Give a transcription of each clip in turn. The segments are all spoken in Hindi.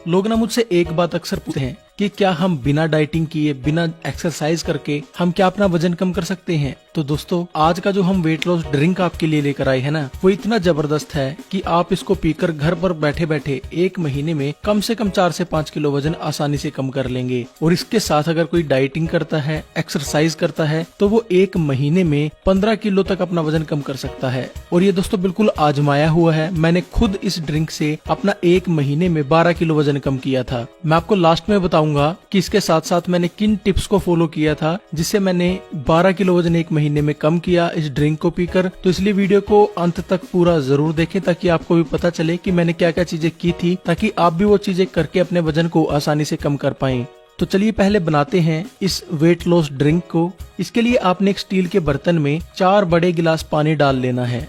लोग ना मुझसे एक बात अक्सर पूछते हैं कि क्या हम बिना डाइटिंग किए, बिना एक्सरसाइज करके हम क्या अपना वजन कम कर सकते हैं। तो दोस्तों, आज का जो हम वेट लॉस ड्रिंक आपके लिए लेकर आए हैं ना, वो इतना जबरदस्त है कि आप इसको पीकर घर पर बैठे बैठे 1 महीने में कम से कम 4 से 5 किलो वजन आसानी से कम कर लेंगे। और इसके साथ अगर कोई डाइटिंग करता है, एक्सरसाइज करता है, तो वो 1 महीने में 15 किलो तक अपना वजन कम कर सकता है। और ये दोस्तों बिल्कुल आजमाया हुआ है। मैंने खुद इस ड्रिंक से अपना 1 महीने में 12 किलो वजन कम किया था। मैं आपको लास्ट में बताऊंगा कि इसके साथ साथ मैंने किन टिप्स को फॉलो किया था जिससे मैंने 12 किलो वजन 1 महीने में कम किया इस ड्रिंक को पीकर। तो इसलिए वीडियो को अंत तक पूरा जरूर देखें ताकि आपको भी पता चले कि मैंने क्या क्या चीजें की थी, ताकि आप भी वो चीजें करके अपने वजन को आसानी से कम कर पाएं। तो चलिए पहले बनाते हैं इस वेट लॉस ड्रिंक को। इसके लिए आपने एक स्टील के बर्तन में 4 बड़े गिलास पानी डाल लेना है।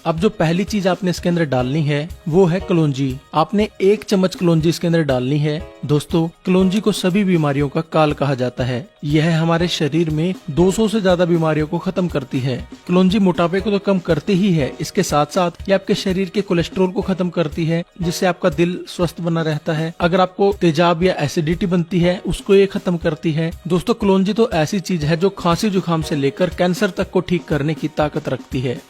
अब जो पहली चीज आपने इसके अंदर डालनी है वो है कलौंजी। आपने 1 चम्मच कलौंजी इसके अंदर डालनी है। दोस्तों, कलौंजी को सभी बीमारियों का काल कहा जाता है। यह हमारे शरीर में 200 से ज्यादा बीमारियों को खत्म करती है। कलौंजी मोटापे को तो कम करती ही है, इसके साथ साथ ये आपके शरीर के कोलेस्ट्रॉल को खत्म करती है, जिससे आपका दिल स्वस्थ बना रहता है। अगर आपको तेजाब या एसिडिटी बनती है, उसको ये खत्म करती है। दोस्तों, कलौंजी तो ऐसी चीज है जो खांसी जुकाम से लेकर कैंसर तक को ठीक करने की ताकत रखती है।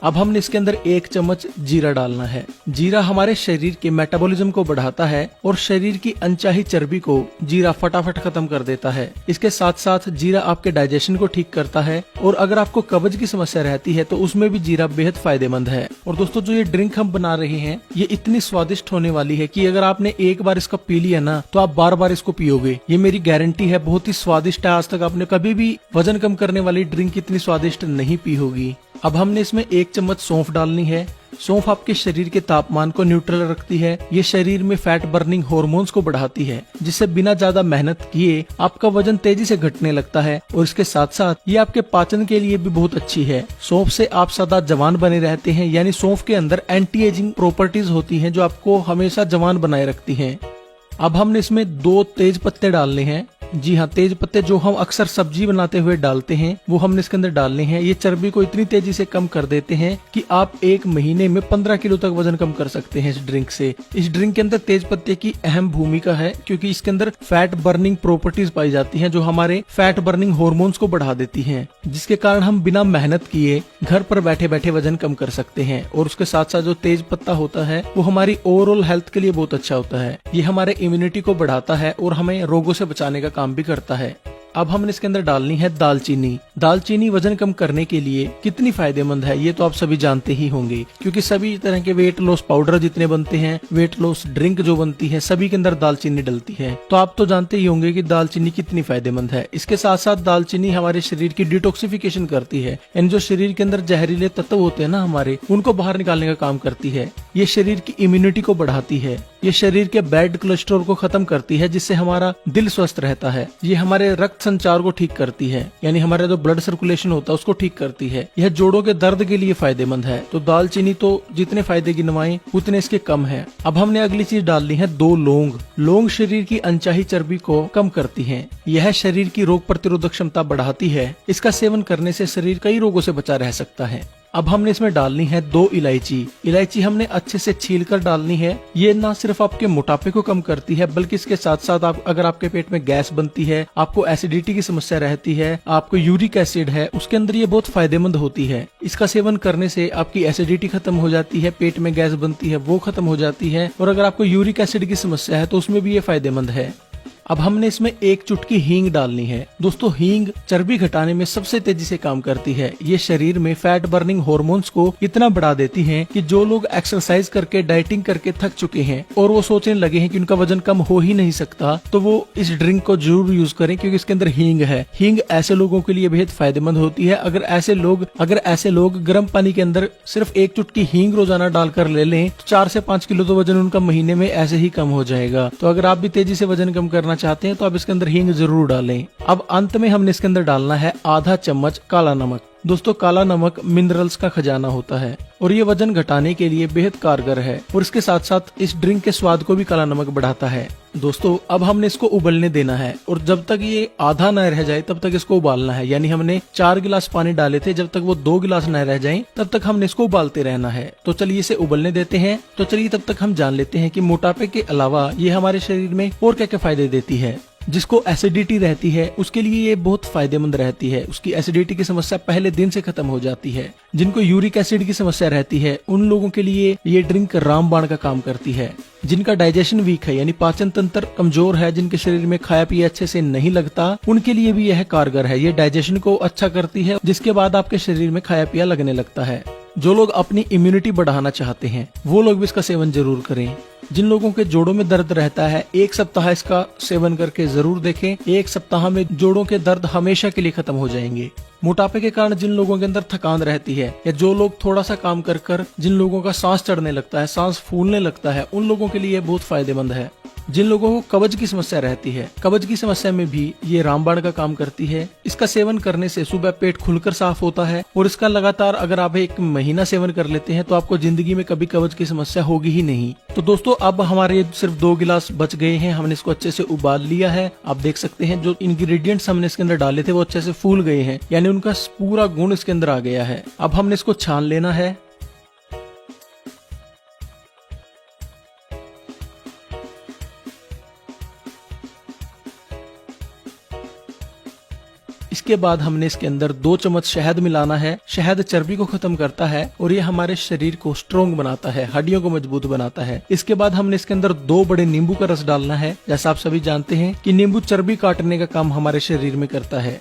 अब हमने इसके अंदर 1 चम्मच जीरा डालना है। जीरा हमारे शरीर के मेटाबॉलिज्म को बढ़ाता है और शरीर की अनचाही चर्बी को जीरा फटाफट खत्म कर देता है। इसके साथ साथ जीरा आपके डाइजेशन को ठीक करता है और अगर आपको कब्ज की समस्या रहती है तो उसमें भी जीरा बेहद फायदेमंद है। और दोस्तों, जो ये ड्रिंक हम बना रहे हैं ये इतनी स्वादिष्ट होने वाली है कि अगर आपने एक बार इसका पी लिया ना तो आप बार बार इसको पियोगे। ये मेरी गारंटी है। बहुत ही स्वादिष्ट है। आज तक आपने कभी भी वजन कम करने वाली ड्रिंक इतनी स्वादिष्ट नहीं पी होगी। अब हमने इसमें 1 चम्मच सौंफ डालनी है। सौंफ आपके शरीर के तापमान को न्यूट्रल रखती है। ये शरीर में फैट बर्निंग हार्मोन्स को बढ़ाती है, जिससे बिना ज्यादा मेहनत किए आपका वजन तेजी से घटने लगता है। और इसके साथ साथ ये आपके पाचन के लिए भी बहुत अच्छी है। सौंफ से आप सदा जवान बने रहते हैं, यानी सौंफ के अंदर एंटी एजिंग प्रॉपर्टीज होती हैं जो आपको हमेशा जवान बनाए रखती हैं। अब हमने इसमें 2 तेज पत्ते डालने हैं। जी हाँ, तेज पत्ते जो हम अक्सर सब्जी बनाते हुए डालते हैं वो हमने इसके अंदर डालने हैं। ये चर्बी को इतनी तेजी से कम कर देते हैं कि आप 1 महीने में 15 किलो तक वजन कम कर सकते हैं इस ड्रिंक से। इस ड्रिंक के अंदर तेज पत्ते की अहम भूमिका है क्योंकि इसके अंदर फैट बर्निंग प्रॉपर्टीज पाई जाती हैं जो हमारे फैट बर्निंग हार्मोन्स को बढ़ा देती हैं, जिसके कारण हम बिना मेहनत किए घर पर बैठे बैठे वजन कम कर सकते हैं। और उसके साथ साथ जो तेज पत्ता होता है वो हमारी ओवरऑल हेल्थ के लिए बहुत अच्छा होता है। ये हमारे इम्यूनिटी को बढ़ाता है और हमें रोगों से बचाने का काम भी करता है। अब हमने इसके अंदर डालनी है दालचीनी। दालचीनी वजन कम करने के लिए कितनी फायदेमंद है ये तो आप सभी जानते ही होंगे, क्योंकि सभी तरह के वेट लॉस पाउडर जितने बनते हैं, वेट लॉस ड्रिंक जो बनती है, सभी के अंदर दालचीनी डलती है। तो आप तो जानते ही होंगे कि दालचीनी कितनी फायदेमंद है। इसके साथ साथ दालचीनी हमारे शरीर की डिटॉक्सिफिकेशन करती है, यानी जो शरीर के अंदर जहरीले तत्व होते हैं ना हमारे, उनको बाहर निकालने का काम करती है। ये शरीर की इम्यूनिटी को बढ़ाती है। ये शरीर के बैड कोलेस्ट्रॉल को खत्म करती है, जिससे हमारा दिल स्वस्थ रहता है। ये हमारे रक्त संचार को ठीक करती है, यानी हमारा जो ब्लड सर्कुलेशन होता है उसको ठीक करती है। यह जोड़ों के दर्द के लिए फायदेमंद है। तो दालचीनी तो जितने फायदे गिनवाएं उतने इसके कम है। अब हमने अगली चीज डालनी है 2 लौंग। लौंग शरीर की अनचाही चर्बी को कम करती है। यह शरीर की रोग प्रतिरोधक क्षमता बढ़ाती है। इसका सेवन करने से शरीर कई रोगों से बचा रह सकता है। अब हमने इसमें डालनी है 2 इलायची। इलायची हमने अच्छे से छील कर डालनी है। ये ना सिर्फ आपके मोटापे को कम करती है, बल्कि इसके साथ साथ अगर आपके पेट में गैस बनती है, आपको एसिडिटी की समस्या रहती है, आपको यूरिक एसिड है, उसके अंदर ये बहुत फायदेमंद होती है। इसका सेवन करने से आपकी एसिडिटी खत्म हो जाती है, पेट में गैस बनती है वो खत्म हो जाती है, और अगर आपको यूरिक एसिड की समस्या है तो उसमें भी ये फायदेमंद है। अब हमने इसमें 1 चुटकी हींग डालनी है। दोस्तों, हींग चर्बी घटाने में सबसे तेजी से काम करती है। ये शरीर में फैट बर्निंग हार्मोन्स को इतना बढ़ा देती है कि जो लोग एक्सरसाइज करके, डाइटिंग करके थक चुके हैं और वो सोचने लगे हैं कि उनका वजन कम हो ही नहीं सकता, तो वो इस ड्रिंक को जरूर यूज करें, क्योंकि इसके अंदर हींग है। हींग ऐसे लोगों के लिए बेहद फायदेमंद होती है। अगर ऐसे लोग गर्म पानी के अंदर सिर्फ 1 चुटकी हींग रोजाना डालकर ले लें तो 4 से 5 किलो तो वजन उनका महीने में ऐसे ही कम हो जाएगा। तो अगर आप भी तेजी से वजन कम करना चाहते हैं तो आप इसके अंदर हींग जरूर डालें। अब अंत में हमने इसके अंदर डालना है आधा चम्मच काला नमक। दोस्तों काला नमक मिनरल्स का खजाना होता है और ये वजन घटाने के लिए बेहद कारगर है और इसके साथ साथ इस ड्रिंक के स्वाद को भी काला नमक बढ़ाता है। दोस्तों अब हमने इसको उबलने देना है और जब तक ये आधा न रह जाए तब तक इसको उबालना है। यानी हमने 4 गिलास पानी डाले थे, जब तक वो 2 गिलास न रह जाएं तब तक हमने इसको उबालते रहना है। तो चलिए इसे उबलने देते हैं। तो चलिए तब तक हम जान लेते हैं कि मोटापे के अलावा ये हमारे शरीर में और क्या क्या फायदे देती है। जिसको एसिडिटी रहती है उसके लिए ये बहुत फायदेमंद रहती है। उसकी एसिडिटी की समस्या पहले दिन से खत्म हो जाती है। जिनको यूरिक एसिड की समस्या रहती है उन लोगों के लिए ये ड्रिंक रामबाण का काम करती है। जिनका डाइजेशन वीक है यानी पाचन तंत्र कमजोर है, जिनके शरीर में खाया पिया अच्छे से नहीं लगता, उनके लिए भी यह कारगर है। ये डाइजेशन को अच्छा करती है, जिसके बाद आपके शरीर में खाया पिया लगने लगता है। जो लोग अपनी इम्यूनिटी बढ़ाना चाहते हैं वो लोग भी इसका सेवन जरूर करें। जिन लोगों के जोड़ों में दर्द रहता है 1 सप्ताह इसका सेवन करके जरूर देखें। 1 सप्ताह में जोड़ों के दर्द हमेशा के लिए खत्म हो जाएंगे। मोटापे के कारण जिन लोगों के अंदर थकान रहती है या जो लोग थोड़ा सा काम कर कर जिन लोगों का सांस चढ़ने लगता है, सांस फूलने लगता है, उन लोगों के लिए बहुत फायदेमंद है। जिन लोगों को कब्ज की समस्या रहती है, कब्ज की समस्या में भी ये रामबाण का काम करती है। इसका सेवन करने से सुबह पेट खुलकर साफ होता है और इसका लगातार अगर आप 1 महीना सेवन कर लेते हैं तो आपको जिंदगी में कभी कब्ज की समस्या होगी ही नहीं। तो दोस्तों अब हमारे सिर्फ 2 गिलास बच गए हैं। हमने इसको अच्छे से उबाल लिया है। आप देख सकते हैं जो इंग्रेडिएंट्स हमने इसके अंदर डाले थे वो अच्छे से फूल गए हैं, यानी उनका पूरा गुण इसके अंदर आ गया है। अब हमने इसको छान लेना है। इसके बाद हमने इसके अंदर 2 चम्मच शहद मिलाना है। शहद चर्बी को खत्म करता है और ये हमारे शरीर को स्ट्रोंग बनाता है, हड्डियों को मजबूत बनाता है। इसके बाद हमने इसके अंदर 2 बड़े नींबू का रस डालना है। जैसा आप सभी जानते हैं कि नींबू चर्बी काटने का काम हमारे शरीर में करता है।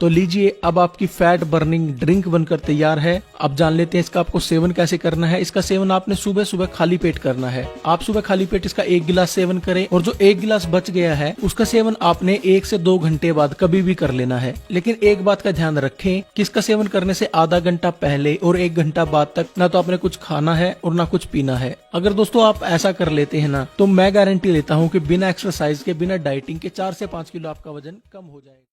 तो लीजिए अब आपकी फैट बर्निंग ड्रिंक बनकर तैयार है। अब जान लेते हैं इसका आपको सेवन कैसे करना है। इसका सेवन आपने सुबह सुबह खाली पेट करना है। आप सुबह खाली पेट इसका 1 गिलास सेवन करें और जो 1 गिलास बच गया है उसका सेवन आपने 1 से 2 घंटे बाद कभी भी कर लेना है। लेकिन एक बात का ध्यान रखें कि इसका सेवन करने से आधा घंटा पहले और 1 घंटा बाद तक ना तो आपने कुछ खाना है और ना कुछ पीना है। अगर दोस्तों आप ऐसा कर लेते हैं ना तो मैं गारंटी लेता हूँ कि बिना एक्सरसाइज के, बिना डाइटिंग के 4 से 5 किलो आपका वजन कम हो जाएगा।